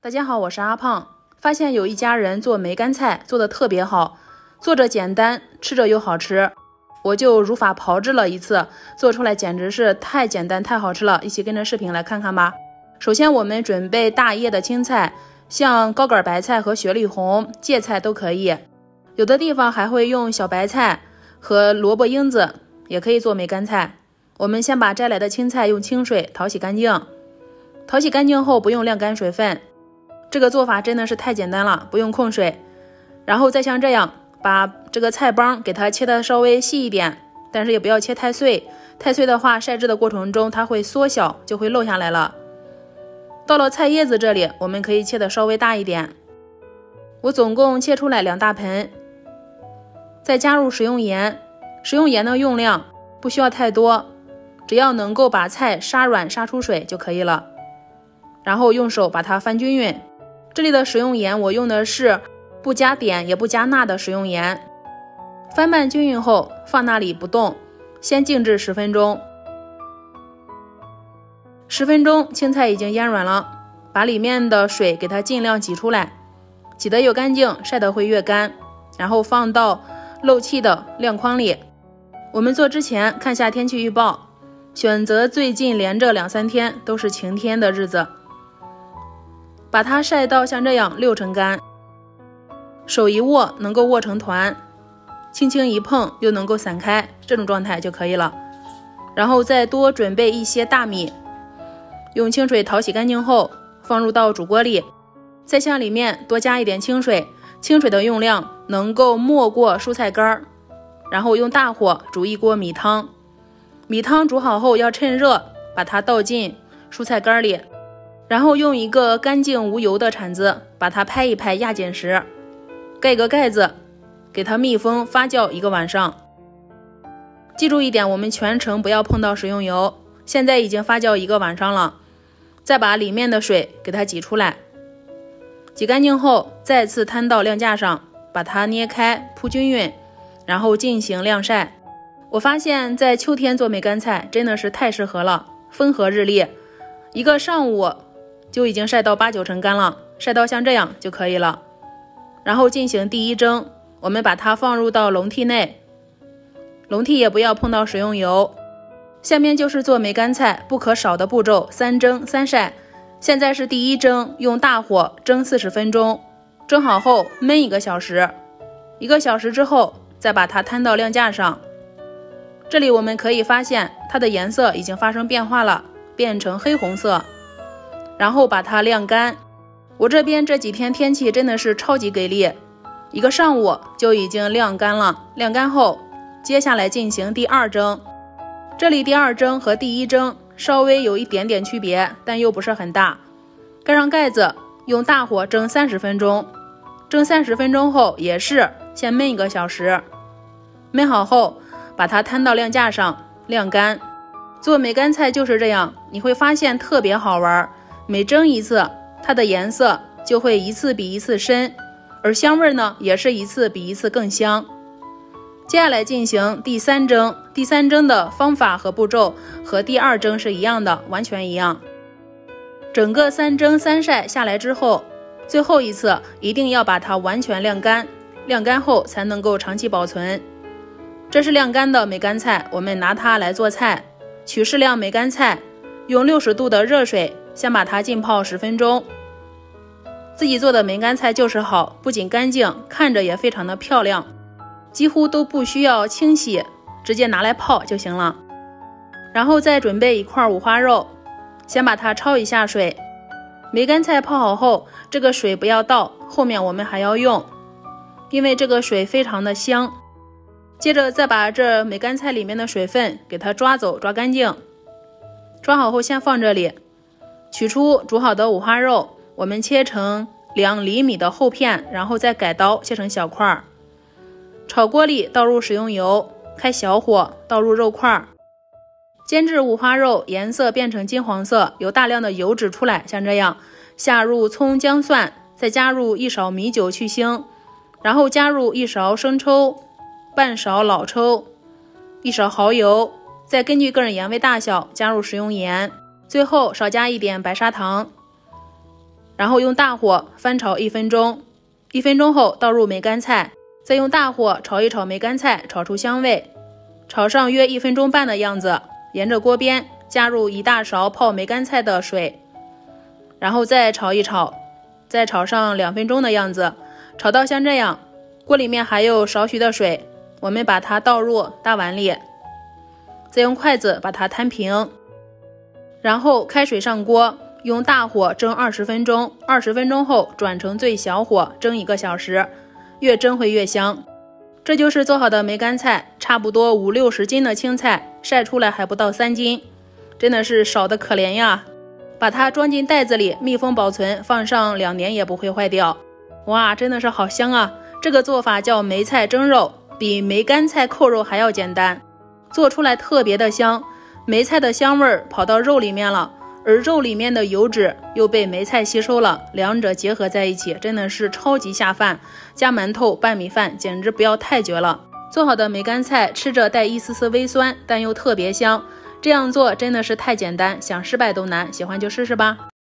大家好，我是阿胖。发现有一家人做梅干菜做得特别好，做着简单，吃着又好吃，我就如法炮制了一次，做出来简直是太简单太好吃了。一起跟着视频来看看吧。首先我们准备大叶的青菜，像高杆白菜和雪里红、芥菜都可以，有的地方还会用小白菜和萝卜缨子，也可以做梅干菜。我们先把摘来的青菜用清水淘洗干净，淘洗干净后不用晾干水分，这个做法真的是太简单了，不用控水。然后再像这样把这个菜帮给它切得稍微细一点，但是也不要切太碎，太碎的话晒制的过程中它会缩小，就会漏下来了。到了菜叶子这里，我们可以切得稍微大一点，我总共切出来2大盆。再加入食用盐，食用盐的用量不需要太多，只要能够把菜杀软杀出水就可以了。然后用手把它翻均匀，这里的食用盐我用的是不加碘也不加钠的食用盐。翻拌均匀后放那里不动，先静置10分钟。10分钟青菜已经腌软了，把里面的水给它尽量挤出来，挤得越干净晒得会越干，然后放到漏气的晾筐里。我们做之前看下天气预报，选择最近连着2-3天都是晴天的日子，把它晒到像这样6成干，手一握能够握成团，轻轻一碰又能够散开，这种状态就可以了。然后再多准备一些大米，用清水淘洗干净后放入到煮锅里，再向里面多加一点清水，清水的用量能够没过蔬菜干，然后用大火煮一锅米汤。米汤煮好后要趁热把它倒进蔬菜干里，然后用一个干净无油的铲子把它拍一拍压紧实，盖个盖子给它密封发酵1个晚上。记住一点，我们全程不要碰到食用油。现在已经发酵1个晚上了，再把里面的水给它挤出来，挤干净后再次摊到晾架上，把它捏开铺均匀，然后进行晾晒。我发现在秋天做梅干菜真的是太适合了，风和日丽，1个上午就已经晒到8-9成干了，晒到像这样就可以了。然后进行第1蒸，我们把它放入到笼屉内，笼屉也不要碰到食用油。下面就是做梅干菜不可少的步骤，3蒸3晒。现在是第1蒸，用大火蒸40分钟，蒸好后焖1个小时，1个小时之后再把它摊到晾架上。这里我们可以发现它的颜色已经发生变化了，变成黑红色，然后把它晾干。我这边这几天天气真的是超级给力，1个上午就已经晾干了。晾干后接下来进行第2蒸，这里第2蒸和第1蒸稍微有一点点区别，但又不是很大。盖上盖子，用大火蒸30分钟，蒸30分钟后也是先焖1个小时，焖好后把它摊到晾架上晾干。做梅干菜就是这样，你会发现特别好玩，每蒸一次它的颜色就会一次比一次深，而香味呢也是一次比一次更香。接下来进行第3蒸，第3蒸的方法和步骤和第2蒸是一样的，完全一样。整个3蒸3晒下来之后，最后一次一定要把它完全晾干，晾干后才能够长期保存。这是晾干的梅干菜，我们拿它来做菜。取适量梅干菜，用60度的热水先把它浸泡10分钟。自己做的梅干菜就是好，不仅干净，看着也非常的漂亮，几乎都不需要清洗，直接拿来泡就行了。然后再准备1块五花肉，先把它焯一下水。梅干菜泡好后，这个水不要倒，后面我们还要用，因为这个水非常的香。接着再把这梅干菜里面的水分给它抓走，抓干净。抓好后先放这里，取出煮好的五花肉，我们切成2厘米的厚片，然后再改刀切成小块。炒锅里倒入食用油，开小火倒入肉块，煎至五花肉颜色变成金黄色，有大量的油脂出来，像这样，下入葱姜蒜，再加入1勺米酒去腥，然后加入1勺生抽，半勺老抽，1勺蚝油，再根据个人盐味大小加入食用盐，最后少加一点白砂糖。然后用大火翻炒1分钟，1分钟后倒入梅干菜，再用大火炒一炒梅干菜，炒出香味，炒上约1分钟半的样子，沿着锅边加入1大勺泡梅干菜的水，然后再炒一炒，再炒上2分钟的样子，炒到像这样，锅里面还有少许的水，我们把它倒入大碗里，再用筷子把它摊平，然后开水上锅，用大火蒸20分钟，20分钟后转成最小火蒸1个小时，越蒸会越香。这就是做好的梅干菜，差不多50-60斤的青菜，晒出来还不到3斤，真的是少得可怜呀。把它装进袋子里密封保存，放上2年也不会坏掉。哇，真的是好香啊！这个做法叫梅菜蒸肉，比梅干菜扣肉还要简单，做出来特别的香，梅菜的香味跑到肉里面了，而肉里面的油脂又被梅菜吸收了，两者结合在一起，真的是超级下饭，加馒头拌米饭简直不要太绝了。做好的梅干菜吃着带一丝丝微酸，但又特别香，这样做真的是太简单，想失败都难，喜欢就试试吧。